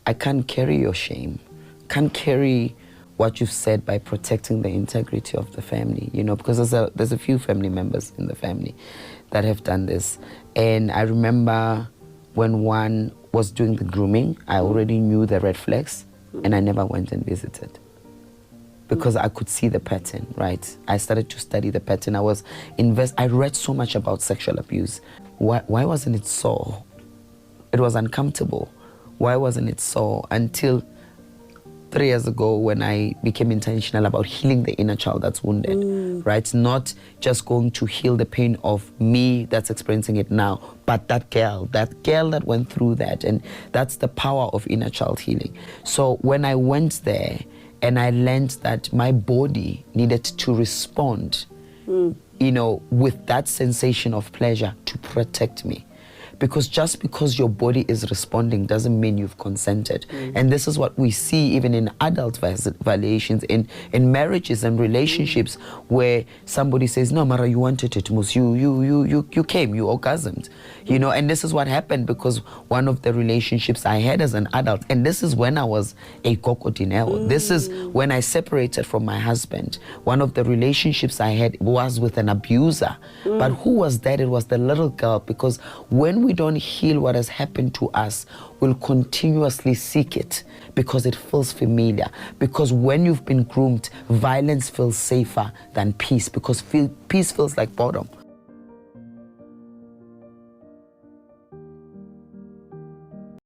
I can't carry your shame, can't carry what you've said by protecting the integrity of the family, you know, because there's a few family members in the family that have done this. And I remember when one was doing the grooming, I already knew the red flags, and I never went and visited because I could see the pattern, right? I started to study the pattern. I read so much about sexual abuse. Why wasn't it so? It was uncomfortable. Why wasn't it so? Until 3 years ago when I became intentional about healing the inner child that's wounded, right? Not just going to heal the pain of me that's experiencing it now, but that girl that went through that. And that's the power of inner child healing. So when I went there and I learned that my body needed to respond, you know, with that sensation of pleasure to protect me. Because just because your body is responding doesn't mean you've consented. And this is what we see even in adult violations, in marriages and relationships, where somebody says, no, Mara, you wanted it, Mus, you came, you orgasmed. You know, and this is what happened because one of the relationships I had as an adult, and this is when I was a Gogo Dineo. This is when I separated from my husband. One of the relationships I had was with an abuser. But who was that? It was the little girl, because when we don't heal what has happened to us, we'll continuously seek it because it feels familiar. Because when you've been groomed, violence feels safer than peace, because peace feels like boredom.